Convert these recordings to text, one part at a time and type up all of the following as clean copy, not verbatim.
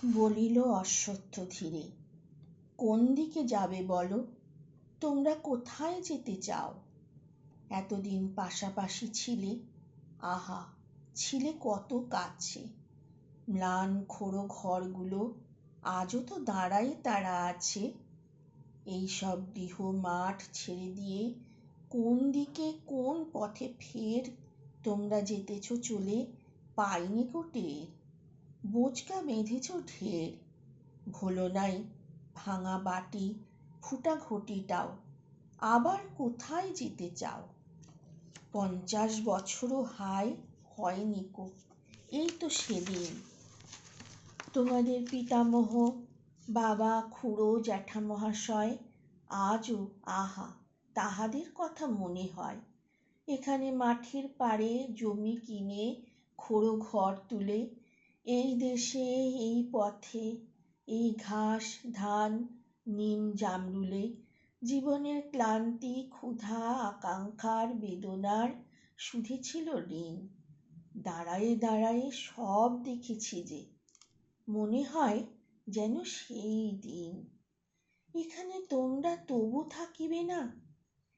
বলিল অশ্বত্থ ধীরে, কোন দিকে যাবে বলো? তোমরা কোথায় যেতে চাও? এতদিন পাশাপাশি ছিলে, আহা ছিলে কত কাছে। ম্লান খোড়ো ঘরগুলো আজও তো দাঁড়ায় তারা আছে। এইসব গৃহ মাঠ ছেড়ে দিয়ে কোন দিকে কোন পথে ফের তোমরা যেতেছ চলে, পাইনি গো টের। বোঁচকা বেঁধেছ ঢের, ভোলো নাই ভাঙা বাটি ফুটা ঘটিটাও। আবার কোথায় যেতে চাও? 50 বছরও হায় হয়নি কো, এই তো সেদিন। তোমাদের পিতামহ, বাবা, খুড়ো, জ্যাঠামহাশয় আজও আহা তাহাদের কথা মনে হয়। এখানে মাঠের পাড়ে জমি কিনে খোড়ো ঘর তুলে, এই দেশে এই পথে এই ঘাস ধান নিম জামরুলে জীবনের ক্লান্তি ক্ষুধা আকাঙ্ক্ষার বেদনার শুধেছিল ঋণ। দাঁড়ায়ে দাঁড়ায়ে সব দেখেছি যে, মনে হয় যেন সেই দিন। এখানে তোমরা তবু থাকিবে না?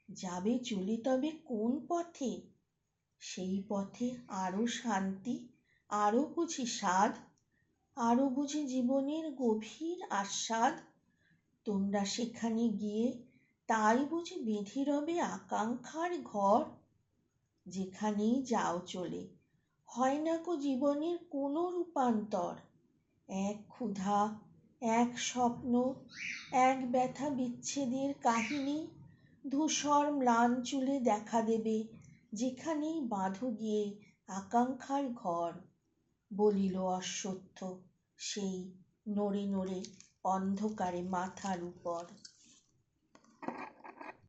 যাবে চলে তবে কোন পথে? সেই পথে আরো শান্তি, আরো বুঝি স্বাদ, আরো বুঝি জীবনের গভীর আস্বাদ। তোমরা সেখানে গিয়ে তাই বুঝি বেঁধে রবে আকাঙ্ক্ষার ঘর। যেখানেই যাও চলে, হয় না কো জীবনের কোনো রূপান্তর। এক ক্ষুধা, এক স্বপ্ন, এক ব্যথা বিচ্ছেদের কাহিনী ধূসর ম্লান চুলে দেখা দেবে, যেখানেই বাঁধো গিয়ে আকাঙ্ক্ষার ঘর। বলিল অশ্বত্থ সেই নড়ে নড়ে অন্ধকারে মাথার উপর।